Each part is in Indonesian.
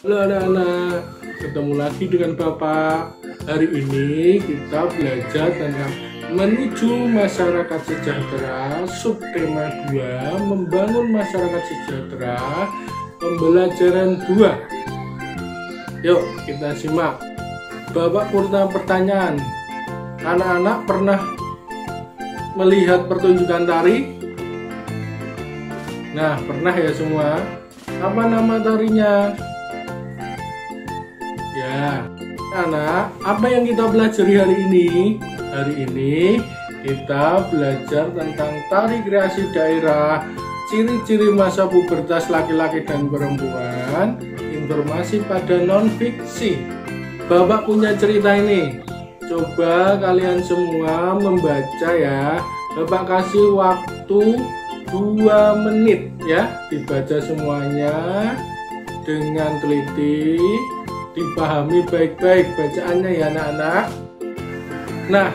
Halo anak-anak, ketemu lagi dengan Bapak. Hari ini kita belajar tentang menuju masyarakat sejahtera, subtema 2, membangun masyarakat sejahtera, pembelajaran 2. Yuk kita simak. Bapak purna pertanyaan, anak-anak pernah melihat pertunjukan tari? Nah, pernah ya semua? Apa nama tarinya? Ya, anak, apa yang kita pelajari hari ini? Hari ini kita belajar tentang tari kreasi daerah, ciri-ciri masa pubertas laki-laki dan perempuan, informasi pada non-fiksi. Bapak punya cerita ini. Coba kalian semua membaca ya. Bapak kasih waktu 2 menit ya, dibaca semuanya dengan teliti. Dipahami baik-baik bacaannya ya anak-anak. Nah,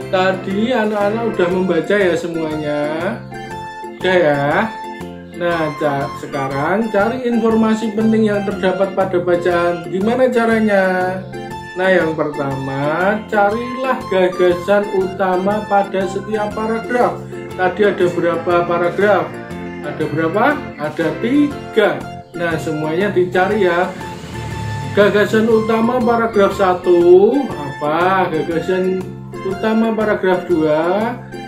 tadi anak-anak udah membaca ya semuanya. Udah ya. Nah, sekarang cari informasi penting yang terdapat pada bacaan. Gimana caranya? Nah, yang pertama, carilah gagasan utama pada setiap paragraf. Tadi ada berapa paragraf? Ada berapa? Ada 3. Nah, semuanya dicari ya. Gagasan utama paragraf 1 apa? Gagasan utama paragraf 2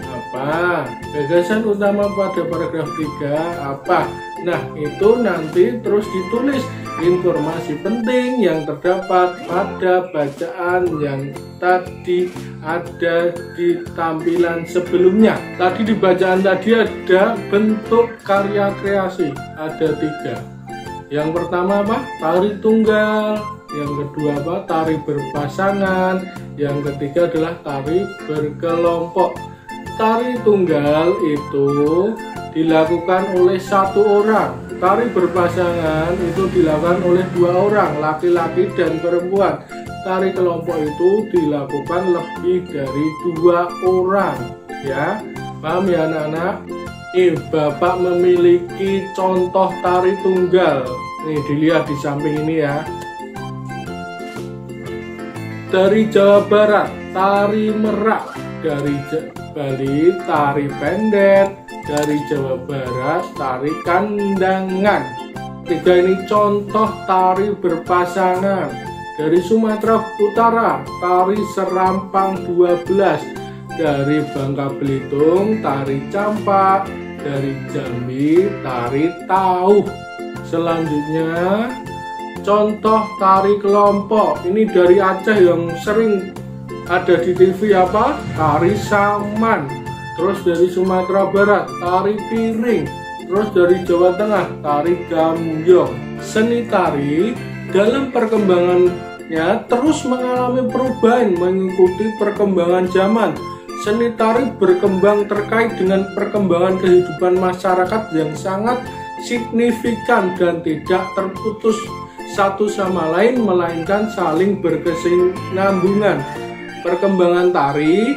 apa? Gagasan utama pada paragraf 3 apa? Nah, itu nanti terus ditulis informasi penting yang terdapat pada bacaan yang tadi ada di tampilan sebelumnya. Tadi di bacaan tadi ada bentuk karya kreasi, ada 3. Yang pertama apa? Tari tunggal. Yang kedua apa? Tari berpasangan. Yang ketiga adalah tari berkelompok. Tari tunggal itu dilakukan oleh 1 orang. Tari berpasangan itu dilakukan oleh 2 orang, laki-laki dan perempuan. Tari kelompok itu dilakukan lebih dari 2 orang. Ya, paham ya anak-anak? Bapak memiliki contoh tari tunggal. Nih dilihat di samping ini ya. Dari Jawa Barat, tari merak. Dari Bali, tari pendet. Dari Jawa Barat, tari kandangan. 3 ini contoh tari berpasangan. Dari Sumatera Utara, tari serampang 12. Dari Bangka Belitung, tari campak. Dari Jambi, tari tauh. Selanjutnya, contoh tari kelompok. Ini dari Aceh yang sering ada di TV apa? Tari saman. Terus dari Sumatera Barat, tari piring. Terus dari Jawa Tengah, tari gambyong. Seni tari dalam perkembangannya terus mengalami perubahan mengikuti perkembangan zaman. Seni tari berkembang terkait dengan perkembangan kehidupan masyarakat yang sangat signifikan dan tidak terputus satu sama lain, melainkan saling berkesinambungan. Perkembangan tari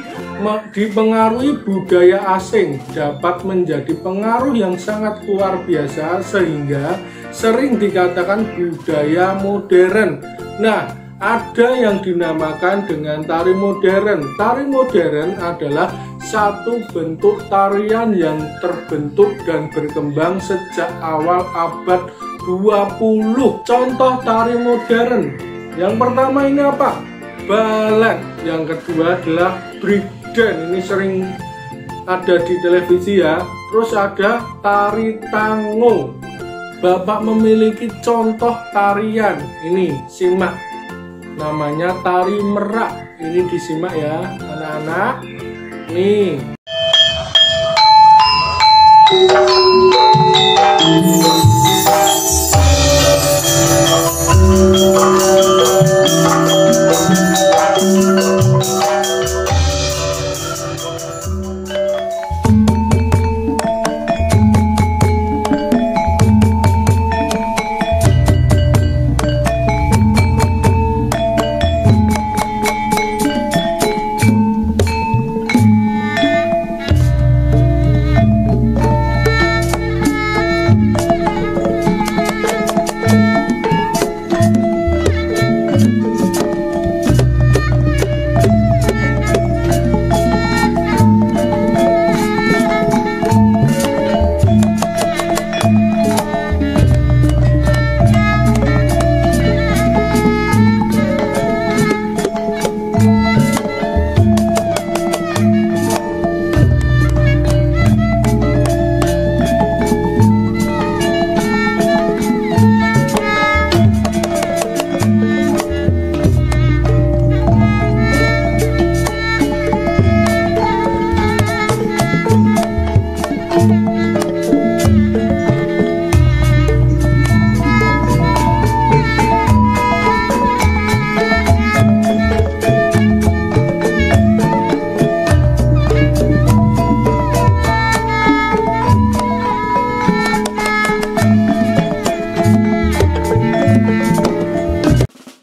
dipengaruhi budaya asing, dapat menjadi pengaruh yang sangat luar biasa sehingga sering dikatakan budaya modern. Nah, ada yang dinamakan dengan tari modern. Tari modern adalah satu bentuk tarian yang terbentuk dan berkembang sejak awal abad 20. Contoh tari modern. Yang pertama ini apa? Balet. Yang kedua adalah breakdance. Ini sering ada di televisi ya. Terus ada tari tango. Bapak memiliki contoh tarian. Ini simak. Namanya tari merak. Ini disimak ya anak-anak. Nih.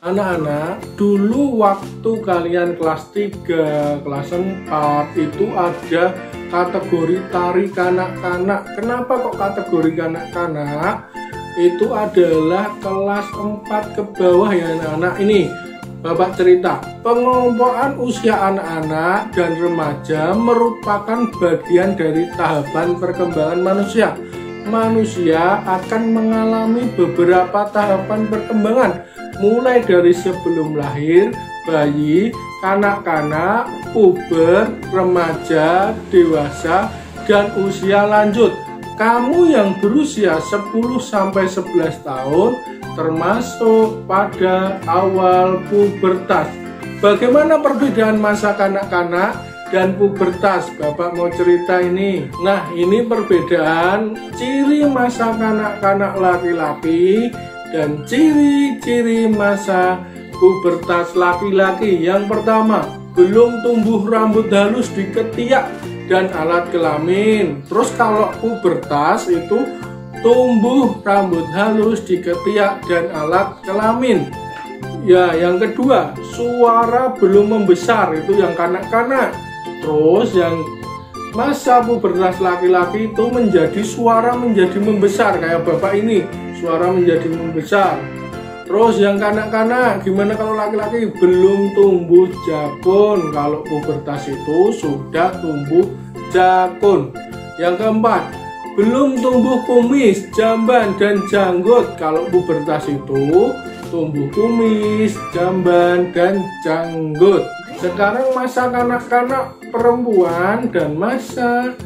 Anak-anak, dulu waktu kalian kelas 3, kelas 4 itu ada kategori tari kanak-kanak. Kenapa kok kategori kanak-kanak? Itu adalah kelas 4 ke bawah ya anak-anak. Ini Bapak cerita, pengelompokan usia anak-anak dan remaja merupakan bagian dari tahapan perkembangan manusia. Manusia akan mengalami beberapa tahapan perkembangan, mulai dari sebelum lahir, bayi, kanak-kanak, puber, remaja, dewasa, dan usia lanjut. Kamu yang berusia 10-11 tahun termasuk pada awal pubertas. Bagaimana perbedaan masa kanak-kanak dan pubertas? Bapak mau cerita ini. Nah, ini perbedaan ciri masa kanak-kanak laki-laki dan ciri-ciri masa pubertas laki-laki. Yang pertama, belum tumbuh rambut halus di ketiak dan alat kelamin. Terus kalau pubertas itu tumbuh rambut halus di ketiak dan alat kelamin. Ya, yang kedua, suara belum membesar, itu yang kanak-kanak. Terus yang masa pubertas laki-laki itu suara menjadi membesar, kayak Bapak ini, suara menjadi membesar. Terus yang kanak-kanak, gimana kalau laki-laki? Belum tumbuh jakun. Kalau pubertas itu sudah tumbuh jakun. Yang keempat, belum tumbuh kumis, jamban, dan janggut. Kalau pubertas itu tumbuh kumis, jamban, dan janggut. Sekarang masa kanak-kanak perempuan dan masa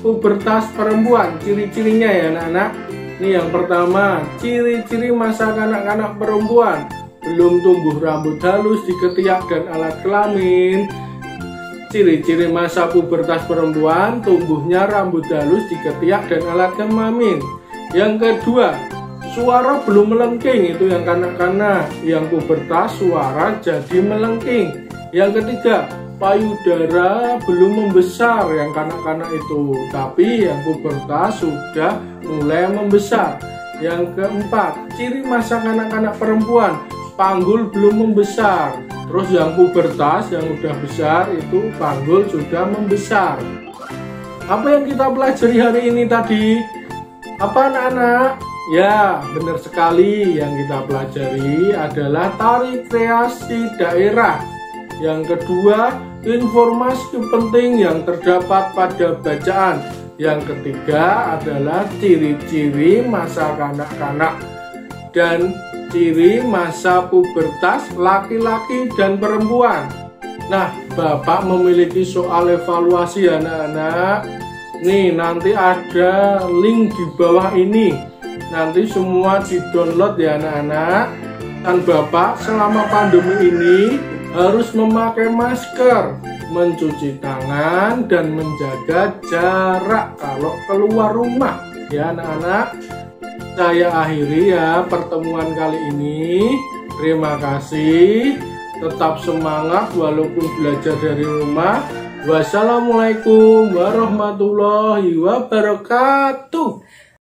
pubertas perempuan. Ciri-cirinya ya anak-anak. Ini yang pertama, ciri-ciri masa kanak-kanak perempuan. Belum tumbuh rambut halus di ketiak dan alat kelamin. Ciri-ciri masa pubertas perempuan, tumbuhnya rambut halus di ketiak dan alat kelamin. Yang kedua, suara belum melengking, itu yang kanak-kanak. Yang pubertas suara jadi melengking. Yang ketiga, payudara belum membesar, yang kanak-kanak itu, tapi yang pubertas sudah mulai membesar. Yang keempat, ciri masa kanak-kanak perempuan, panggul belum membesar. Terus yang pubertas yang udah besar itu panggul sudah membesar. Apa yang kita pelajari hari ini tadi? Apa anak-anak? Ya, benar sekali, yang kita pelajari adalah tari kreasi daerah. Yang kedua, informasi penting yang terdapat pada bacaan. Yang ketiga adalah ciri-ciri masa kanak-kanak dan ciri masa pubertas laki-laki dan perempuan. Nah, Bapak memiliki soal evaluasi anak-anak. Nih, nanti ada link di bawah ini. Nanti semua di-download ya anak-anak. Dan Bapak selama pandemi ini harus memakai masker, mencuci tangan, dan menjaga jarak kalau keluar rumah ya anak-anak. Saya akhiri ya pertemuan kali ini. Terima kasih, tetap semangat walaupun belajar dari rumah. Wassalamualaikum warahmatullahi wabarakatuh.